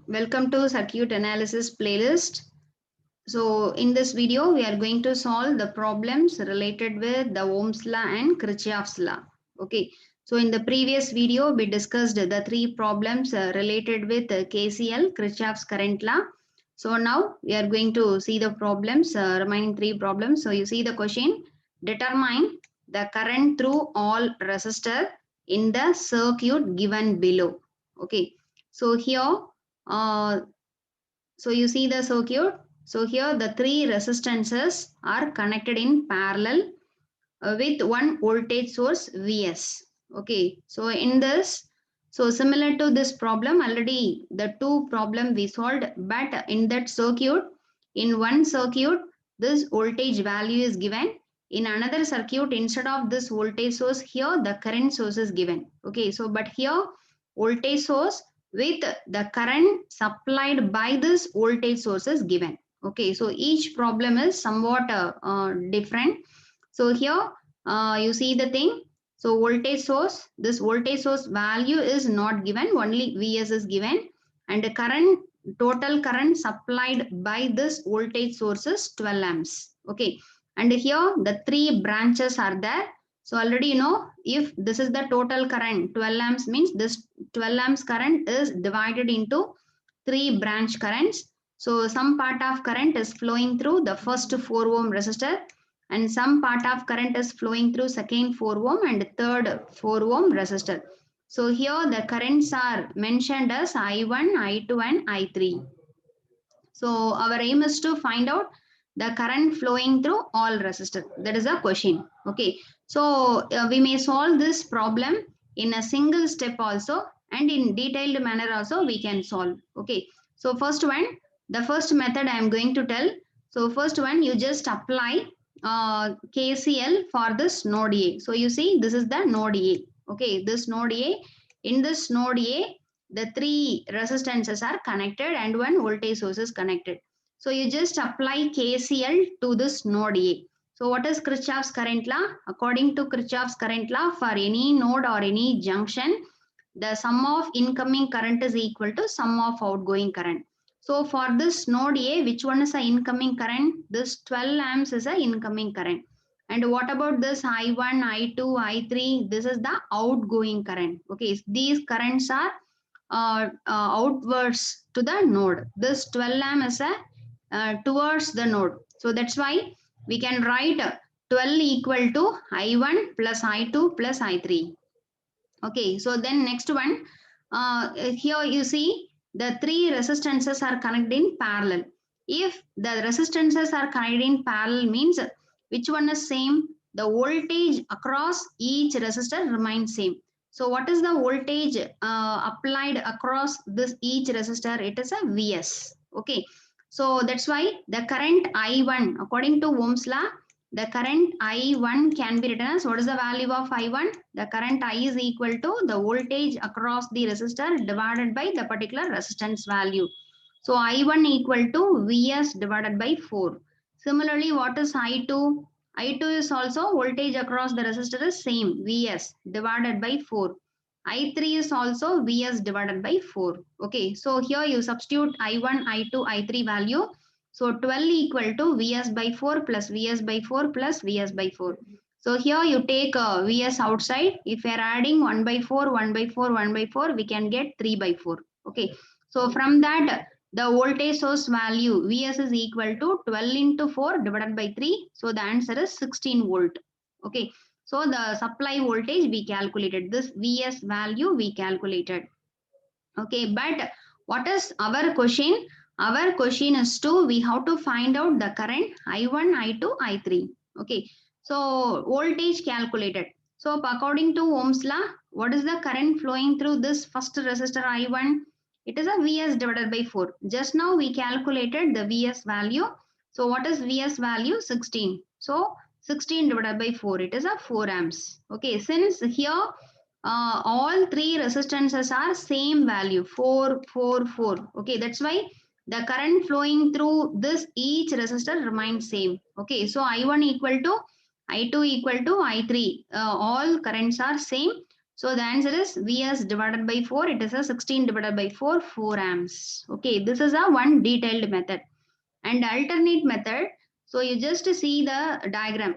Welcome to circuit analysis playlist. So in this video we are going to solve the problems related with the Ohm's law and Kirchhoff's law. Okay. So in the previous video we discussed the three problems related with KCL, Kirchhoff's current law. So now we are going to see the problems, remaining three problems. So you see the question: determine the current through all resistor in the circuit given below. Okay. So here uh, so you see the circuit. So here the three resistances are connected in parallel with one voltage source Vs. Okay. So in this, so similar to this problem, already the two problem we solved, but in that circuit, in one circuit, this voltage value is given. In another circuit, instead of this voltage source, here the current source is given. Okay. So but here voltage source with the current supplied by this voltage source is given. Okay. So each problem is somewhat different. So here you see the thing. So voltage source, this voltage source value is not given, only Vs is given, and the current, total current supplied by this voltage source is 12 amps. Okay. And here the three branches are there. So already you know, if this is the total current 12 amps means this 12 amps current is divided into three branch currents. So some part of current is flowing through the first 4 ohm resistor, and some part of current is flowing through second 4 ohm and third 4 ohm resistor. So here the currents are mentioned as I1, I2 and I3. So our aim is to find out the current flowing through all resistor. That is a question. Okay. So we may solve this problem in a single step also, and in detailed manner also we can solve. Okay. So first one, the first method I am going to tell. So first one, you just apply KCL for this node A. So you see this is the node A. Okay. This node A. In this node A, the three resistances are connected and one voltage source is connected. So you just apply KCL to this node A. So what is Kirchhoff's current law? According to Kirchhoff's current law, for any node or any junction, the sum of incoming current is equal to sum of outgoing current. So for this node A, which one is the incoming current? This 12 amps is the incoming current. And what about this I1, I2, I3? This is the outgoing current. Okay, these currents are outwards to the node. This 12 amp is towards the node. So that's why we can write 12 equal to I1 plus I2 plus I3. Okay, so then next one, here you see the three resistances are connected in parallel. If the resistances are connected in parallel means which one is same? The voltage across each resistor remains same. So what is the voltage applied across this each resistor? It is a Vs. Okay, so that's why the current I1 according to Ohm's law, the current I1 can be written as, what is the value of I1? The current I is equal to the voltage across the resistor divided by the particular resistance value. So I1 equal to Vs divided by 4. Similarly, what is I2? I2 is also voltage across the resistor is same, Vs divided by 4. I3 is also Vs divided by 4. Okay, so here you substitute I1, I2, I3 value. So 12 equal to Vs by 4 plus Vs by 4 plus Vs by 4. So here you take Vs outside. If we are adding 1 by 4, 1 by 4, 1 by 4, we can get 3 by 4. Okay. So from that, the voltage source value Vs is equal to 12 into 4 divided by 3. So the answer is 16 volt. Okay. So the supply voltage we calculated. This Vs value we calculated. Okay, but what is our question? Our question is we have to find out the current I1, I2, I3. Okay, so voltage calculated. So according to Ohm's law, what is the current flowing through this first resistor I1? It is a Vs divided by 4. Just now we calculated the Vs value. So what is Vs value? 16. So 16 divided by 4, it is a 4 amps. Okay, since here all three resistances are same value, 4, 4, 4. Okay, that's why the current flowing through this each resistor remains same. Okay, so I1 equal to I2 equal to I3. All currents are same. So the answer is Vs divided by 4. It is a 16 divided by 4, 4 amps. Okay, this is a one detailed method. And alternate method, so you just see the diagram.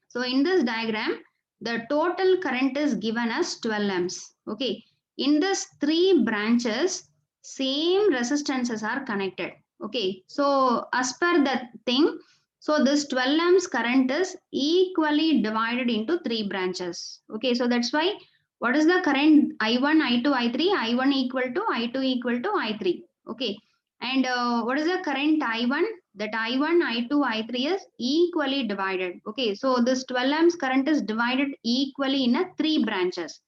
So in this diagram, the total current is given as 12 amps. Okay, in this three branches, same resistances are connected. Okay, so as per that thing, so this 12 amps current is equally divided into three branches. Okay, so that's why what is the current I1, I2, I3? I1 equal to I2 equal to I3. Okay, and what is the current I1? That I1, I2, I3 is equally divided. Okay, so this 12 amps current is divided equally in a three branches.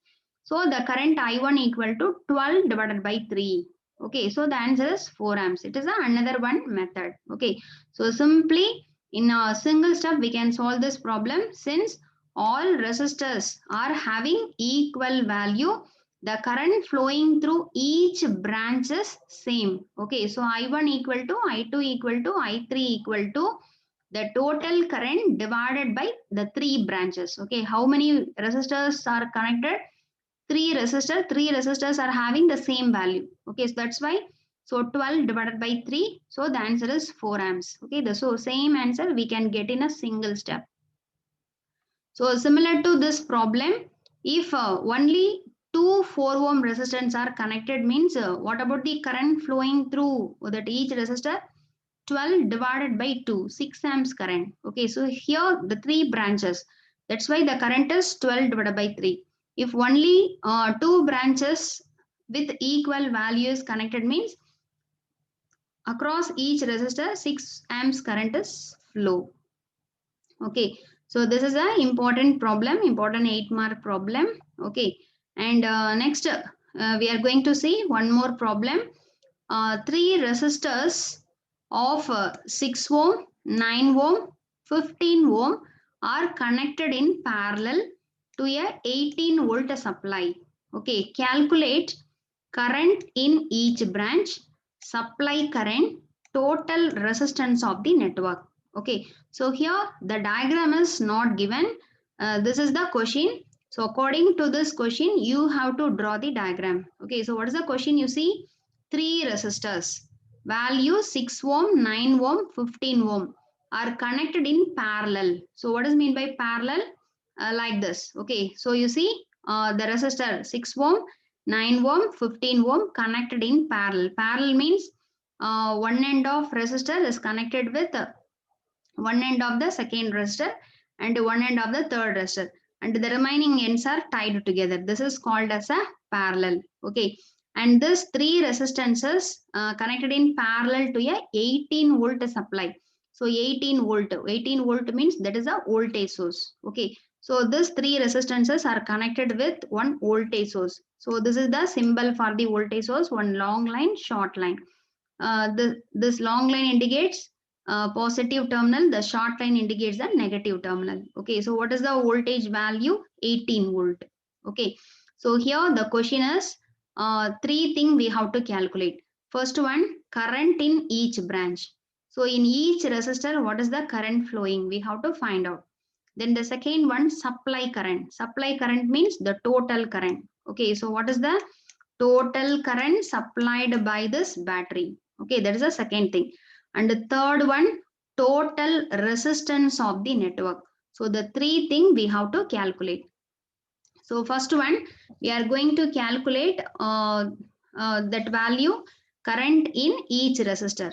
So the current I1 equal to 12 divided by 3. Okay, so the answer is 4 amps. It is another one method. Okay, so simply in a single step we can solve this problem since all resistors are having equal value. The current flowing through each branch is same. Okay, so I1 equal to I2 equal to I3 equal to the total current divided by the three branches. Okay, how many resistors are connected? Three resistors are having the same value. Okay, so that's why, so 12 divided by 3, so the answer is 4 amps. Okay, so same answer we can get in a single step. So similar to this problem, if only two 4 ohm resistance are connected means what about the current flowing through that each resistor? 12 divided by 2, 6 amps current. Okay, so here the three branches. That's why the current is 12 divided by 3. If only two branches with equal values connected means across each resistor 6 amps current is flow. Okay, so this is an important problem, important 8-mark problem. Okay, and next we are going to see one more problem. Three resistors of 6 ohm, 9 ohm, 15 ohm are connected in parallel to a 18 volt supply. Okay, calculate current in each branch, supply current, total resistance of the network. Okay, so here the diagram is not given. This is the question. So according to this question, you have to draw the diagram. Okay, so what is the question? You see three resistors, value 6 ohm, 9 ohm, 15 ohm are connected in parallel. So what is mean by parallel? Like this. Okay, so you see the resistor 6 ohm, 9 ohm, 15 ohm connected in parallel. Parallel means one end of resistor is connected with one end of the second resistor and one end of the third resistor, and the remaining ends are tied together. This is called as a parallel. Okay, and this three resistances connected in parallel to a 18 volt supply. So 18 volt means that is a voltage source. Okay, so these three resistances are connected with one voltage source. So this is the symbol for the voltage source, one long line, short line. This long line indicates positive terminal, the short line indicates the negative terminal. Okay, so what is the voltage value? 18 volt. Okay, so here the question is three things we have to calculate. First one, current in each branch. So in each resistor, what is the current flowing? We have to find out. Then the second one, supply current. Supply current means the total current. Okay, so what is the total current supplied by this battery? Okay, that is the second thing. And the third one, total resistance of the network. So the three things we have to calculate. So first one, we are going to calculate that value current in each resistor.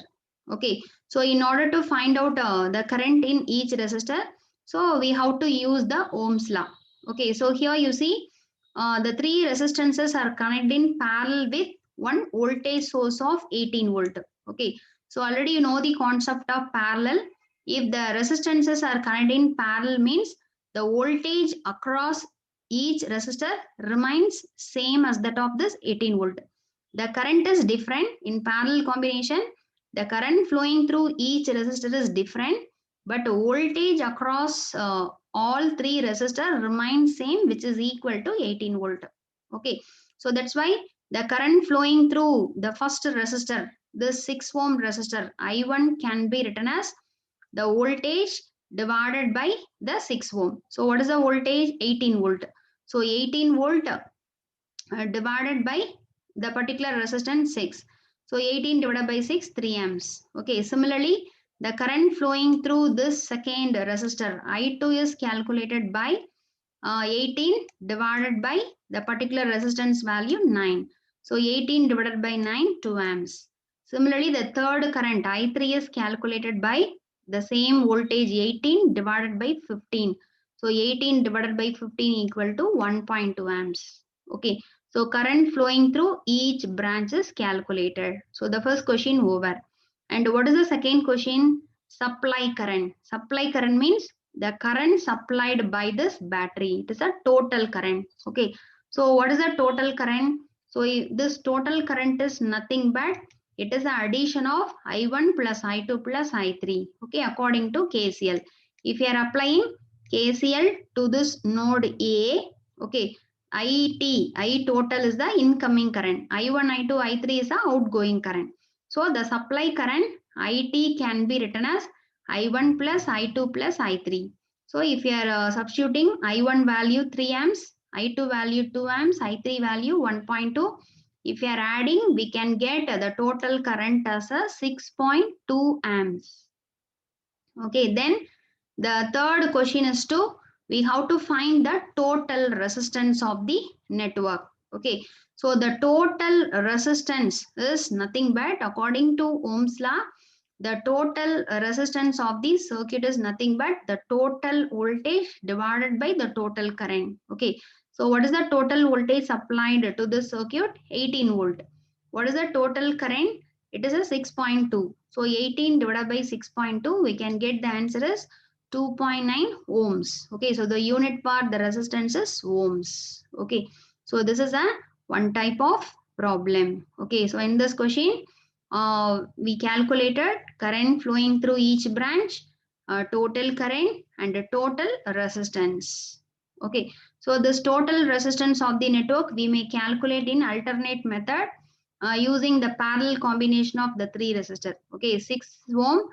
Okay, so in order to find out the current in each resistor, so we have to use the Ohm's law. Okay, so here you see the three resistances are connected in parallel with one voltage source of 18 volt. Okay, so already you know the concept of parallel. If the resistances are connected in parallel means the voltage across each resistor remains same as that of this 18 volt. The current is different in parallel combination. The current flowing through each resistor is different, but voltage across all three resistors remains same, which is equal to 18 volt. Okay, so that's why the current flowing through the first resistor, this 6 ohm resistor I1 can be written as the voltage divided by the 6 ohm. So what is the voltage? 18 volt. So 18 volt divided by the particular resistance 6. So 18 divided by 6, 3 amps. Okay, similarly, the current flowing through this second resistor I2 is calculated by 18 divided by the particular resistance value 9. So 18 divided by 9, 2 amps. Similarly, the third current I3 is calculated by the same voltage 18 divided by 15. So 18 divided by 15 equal to 1.2 amps. Okay. So current flowing through each branch is calculated. So the first question over. And what is the second question? Supply current. Supply current means the current supplied by this battery. It is a total current. Okay. So what is the total current? So this total current is nothing but it is the addition of I1 plus I2 plus I3. Okay. According to KCL. If you are applying KCL to this node A, okay, I total is the incoming current. I1, I2, I3 is the outgoing current. So the supply current IT can be written as I1 plus I2 plus I3. So if you are substituting I1 value 3 amps, I2 value 2 amps, I3 value 1.2. If you are adding, we can get the total current as a 6.2 amps. Okay, then the third question is we have to find the total resistance of the network. Okay, so the total resistance is nothing but according to Ohm's law, the total resistance of the circuit is nothing but the total voltage divided by the total current. Okay, so what is the total voltage supplied to the circuit? 18 volt. What is the total current? It is a 6.2. So 18 divided by 6.2, we can get the answer is 2.9 ohms. Okay, so the unit part, the resistance is ohms. Okay, so this is a one type of problem. Okay, so in this question, we calculated current flowing through each branch, total current and the total resistance. Okay, so this total resistance of the network we may calculate in alternate method using the parallel combination of the three resistors. Okay, 6 ohm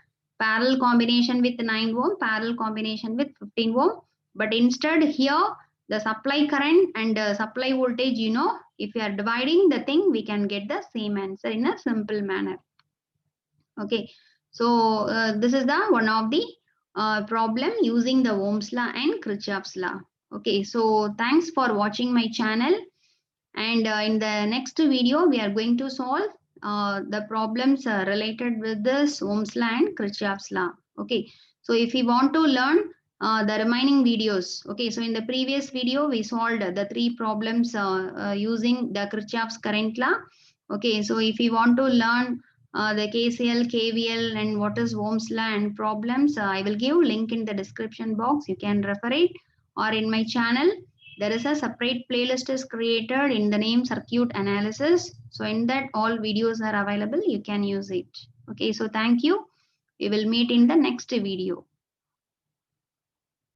parallel combination with 9 ohm, parallel combination with 15 ohm. But instead here the supply current and supply voltage, if you are dividing the thing, we can get the same answer in a simple manner. Okay, so this is the one of the problem using the Ohm's law and Kirchhoff's law. Okay, so thanks for watching my channel. And in the next video, we are going to solve the problems related with this Ohm's law and Kirchhoff's law. Okay, so if you want to learn the remaining videos, okay, so in the previous video, we solved the three problems using the Kirchhoff's current law. Okay, so if you want to learn the KCL, KVL, and what is Ohm's law and problems, I will give link in the description box. You can refer it, or in my channel there is a separate playlist is created in the name circuit analysis. So in that all videos are available. You can use it. Okay, so thank you. We will meet in the next video.